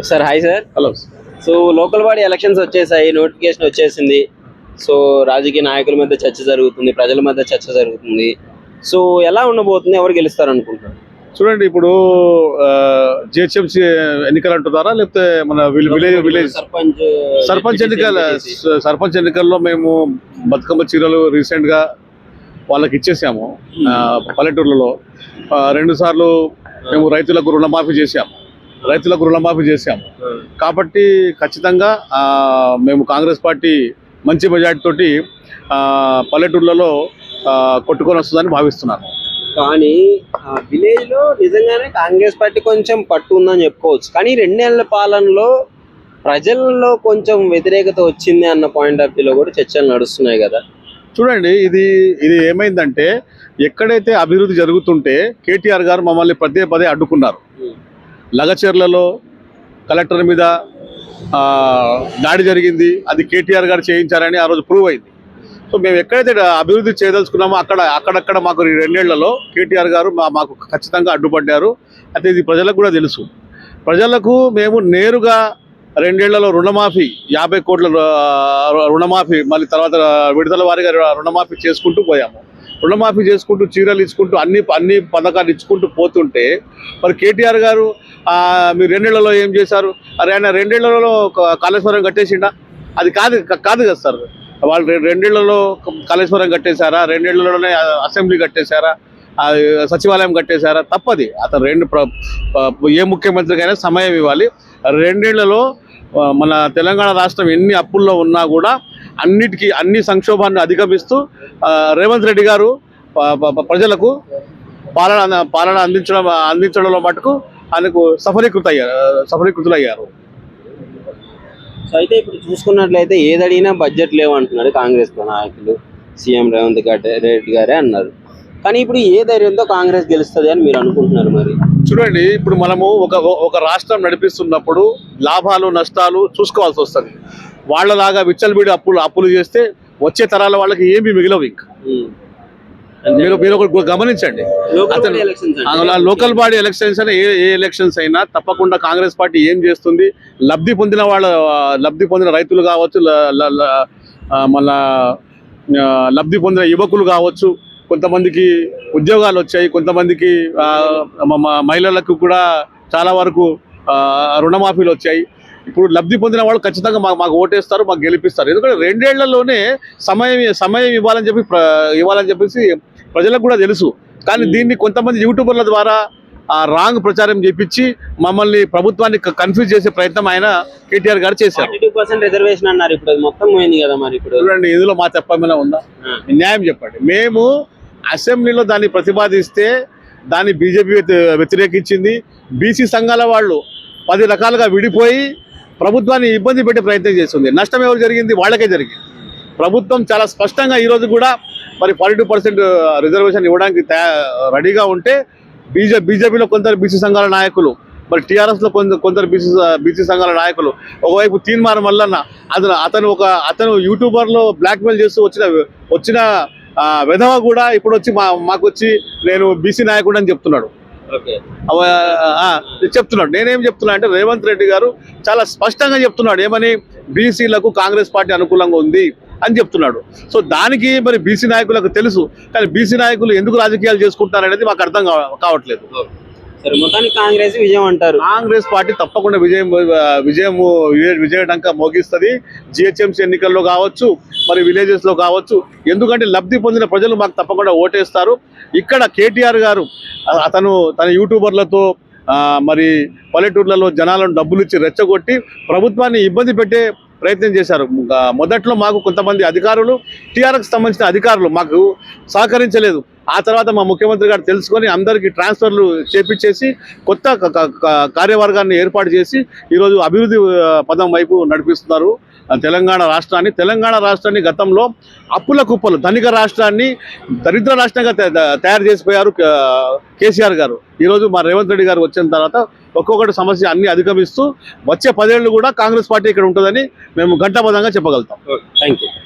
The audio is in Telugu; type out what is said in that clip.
Sir hi sir. Hello. So local body elections వచ్చేసాయి, నోటిఫికేషన్ వచ్చేసింది. సో రాజకీయ నాయకుల మధ్య చర్చ జరుగుతుంది, ప్రజల మధ్య చర్చ జరుగుతుంది. సో ఎలా ఉండబోతుంది, ఎవరు గెలుస్తారు అనుకుంటారు? చూడండి, ఇప్పుడు జిహెచ్ఎంసీ ఎన్నికలు అంటున్నారా, లేకపోతే మన విలేజ్ సర్పంచ్ ఎన్నికల్లో మేము బతుకమ్మ చీరలు రీసెంట్ గా వాళ్ళకి ఇచ్చేసాము. పల్లెటూర్లలో 2 సార్లు మేము రైతులకు రుణమాఫీ చేశాము. కాబట్టి ఖచ్చితంగా మేము కాంగ్రెస్ పార్టీ మంచి మెజార్టీ తోటి పల్లెటూర్లలో కొట్టుకొని వస్తుందని భావిస్తున్నాను. కానీ విలేజ్ లో నిజంగానే కాంగ్రెస్ పార్టీ కొంచెం పట్టు ఉందని చెప్పుకోవచ్చు. కానీ 2 నెలల పాలనలో ప్రజల్లో కొంచెం వ్యతిరేకత వచ్చింది అన్న పాయింట్ ఆఫ్ వ్యూలో కూడా చర్చలు నడుస్తున్నాయి కదా. చూడండి, ఇది ఏమైందంటే, ఎక్కడైతే అభివృద్ధి జరుగుతుంటే కేటీఆర్ గారు మమ్మల్ని పదే అడ్డుకున్నారు. లగచర్లలో కలెక్టర్ మీద దాడి జరిగింది, అది కేటీఆర్ గారు చేయించారని ఆ రోజు ప్రూవ్ అయింది. సో మేము ఎక్కడైతే అభివృద్ధి చేయదలుచుకున్నామో అక్కడక్కడ మాకు 2 ఏళ్లలో కేటీఆర్ గారు మాకు ఖచ్చితంగా అడ్డుపడ్డారు. అయితే ఇది ప్రజలకు కూడా తెలుసు. ప్రజలకు మేము నేరుగా 2 ఏళ్లలో రుణమాఫీ 50 కోట్ల రుణమాఫీ, మళ్ళీ తర్వాత విడుదల వారీగా రుణమాఫీ చేసుకుంటూ పోయాము. రుణమాఫీ చేసుకుంటూ చీరలు ఇచ్చుకుంటూ అన్ని పథకాలు ఇచ్చుకుంటూ పోతుంటే మరి కేటీఆర్ గారు మీరు 2 ఏళ్లలో ఏం చేశారు? అరే ఆయన 2 ఏళ్లలో కాళేశ్వరం కట్టేసిండా? అది కాదు కదా సార్. వాళ్ళు 2 ఏళ్లలో కాళేశ్వరం కట్టేశారా? 2 ఏళ్లలోనే అసెంబ్లీ కట్టేశారా? సచివాలయం కట్టేశారా? తప్పది. అతను ఏ ముఖ్యమంత్రికైనా సమయం ఇవ్వాలి. 2 ఏళ్లలో మన తెలంగాణ రాష్ట్రం ఎన్ని అప్పుల్లో ఉన్నా కూడా అన్ని సంక్షోభాన్ని అధిగమిస్తూ రేవంత్ రెడ్డి గారు ప్రజలకు పాలన అందించడంలో మటుకు ఆయనకు సఫలీకృతులయ్యారు. సో అయితే ఇప్పుడు చూసుకున్నట్లయితే ఏది అడిగినా బడ్జెట్ లేవు అంటున్నాడు కాంగ్రెస్ నాయకులు. సీఎం రేవంత్ రెడ్డి గారే అన్నారు. కానీ ఇప్పుడు ఏ ధైర్యంతో కాంగ్రెస్ గెలుస్తుంది అని మీరు అనుకుంటున్నారు? మరి చూడండి, ఇప్పుడు మనము ఒక రాష్ట్రం నడిపిస్తున్నప్పుడు లాభాలు నష్టాలు చూసుకోవాల్సి వస్తుంది. వాళ్ళలాగా విచ్చలవిడి అప్పులు చేస్తే వచ్చే తరాల వాళ్ళకి ఏమీ మిగిలవు. ఇంకా మీరు ఒకటి గమనించండి, లోకల్ బాడీ ఎలక్షన్స్ అయినా ఏ ఎలక్షన్స్ అయినా తప్పకుండా కాంగ్రెస్ పార్టీ ఏం చేస్తుంది, లబ్ధి పొందిన రైతులు కావచ్చు, మళ్ళా లబ్ధి పొందిన యువకులు కావచ్చు, కొంతమందికి ఉద్యోగాలు వచ్చాయి, కొంతమందికి మహిళలకు కూడా చాలా వరకు రుణమాఫీలు వచ్చాయి. ఇప్పుడు లబ్ధి పొందిన వాళ్ళు ఖచ్చితంగా మాకు ఓటేస్తారు, మాకు గెలిపిస్తారు. ఎందుకంటే 2 ఏళ్లలోనే సమయం ఇవ్వాలని చెప్పేసి ప్రజలకు కూడా తెలుసు. కానీ దీన్ని కొంతమంది యూట్యూబర్ల ద్వారా రాంగ్ ప్రచారం చేపించి మమ్మల్ని ప్రభుత్వాన్ని కన్ఫ్యూజ్ చేసే ప్రయత్నం ఆయన కేటీఆర్ గారు చేశారు. 42% రిజర్వేషన్ అన్నారు, ఇప్పుడు అది మొత్తం పోయింది కదా. మరి ఇప్పుడు చూడండి, ఇందులో మా తప్పేమైనా ఉందా? న్యాయం చెప్పండి. మేము అసెంబ్లీలో దాన్ని ప్రతిపాదిస్తే దాన్ని బీజేపీ వ్యతిరేకించింది. బీసీ సంఘాల వాళ్ళు 10 రకాలుగా విడిపోయి ప్రభుత్వాన్ని ఇబ్బంది పెట్టే ప్రయత్నం చేస్తుంది. నష్టం ఎవరు జరిగింది? వాళ్ళకే జరిగింది. ప్రభుత్వం చాలా స్పష్టంగా ఈరోజు కూడా మరి 42% రిజర్వేషన్ ఇవ్వడానికి రెడీగా ఉంటే బీజేపీలో కొందరు బీసీ సంఘాల నాయకులు, మరి టీఆర్ఎస్లో కొందరు బీసీ సంఘాల నాయకులు, ఒకవైపు తీన్మార్ మల్లన్న అతను యూట్యూబర్లో బ్లాక్మెయిల్ చేస్తూ వచ్చిన విధవ కూడా ఇప్పుడు వచ్చి మాకు వచ్చి నేను బీసీ నాయకుడు అని చెప్తున్నాడు. నేనేం చెప్తున్నా అంటే, రేవంత్ రెడ్డి గారు చాలా స్పష్టంగా చెప్తున్నాడు. ఏమని? బీసీలకు కాంగ్రెస్ పార్టీ అనుకూలంగా ఉంది అని చెప్తున్నాడు. సో దానికి మరి బీసీ నాయకులకు తెలుసు. కానీ బీసీ నాయకులు ఎందుకు రాజకీయాలు చేసుకుంటారు అనేది మాకు అర్థం కావట్లేదు. మొత్తానికి కాంగ్రెస్ విజయం అంటారు. కాంగ్రెస్ పార్టీ తప్పకుండా విజయడంక మోగిస్తుంది. జిహెచ్ఎంసీ ఎన్నికల్లో కావచ్చు, మరి విలేజెస్ లో కావచ్చు. ఎందుకంటే లబ్ధి పొందిన ప్రజలు మాకు తప్పకుండా ఓటేస్తారు. ఇక్కడ కేటీఆర్ గారు తన యూట్యూబర్లతో మరి పల్లెటూర్లలో జనాలను డబ్బులు ఇచ్చి రెచ్చగొట్టి ప్రభుత్వాన్ని ఇబ్బంది పెట్టే ప్రయత్నం చేశారు. మొదట్లో మాకు కొంతమంది అధికారులు, టీఆర్ఎస్కి సంబంధించిన అధికారులు మాకు సహకరించలేదు. ఆ తర్వాత మా ముఖ్యమంత్రి గారు తెలుసుకొని అందరికీ ట్రాన్స్ఫర్లు చేపించేసి కొత్త కార్యవర్గాన్ని ఏర్పాటు చేసి ఈరోజు అభివృద్ధి పదం వైపు నడిపిస్తున్నారు తెలంగాణ రాష్ట్రాన్ని. గతంలో అప్పుల కుప్పలు, ధనిక రాష్ట్రాన్ని దరిద్ర రాష్ట్రంగా తయారు చేసిపోయారు కేసీఆర్ గారు. ఈరోజు మా రేవంత్ రెడ్డి గారు వచ్చిన తర్వాత ఒక్కొక్కటి సమస్య అన్ని అధిగమిస్తూ వచ్చే 10 ఏళ్ళు కూడా కాంగ్రెస్ పార్టీ ఇక్కడ ఉంటుందని మేము ఘంటాబద్ధంగా చెప్పగలుగుతాం. Thank you.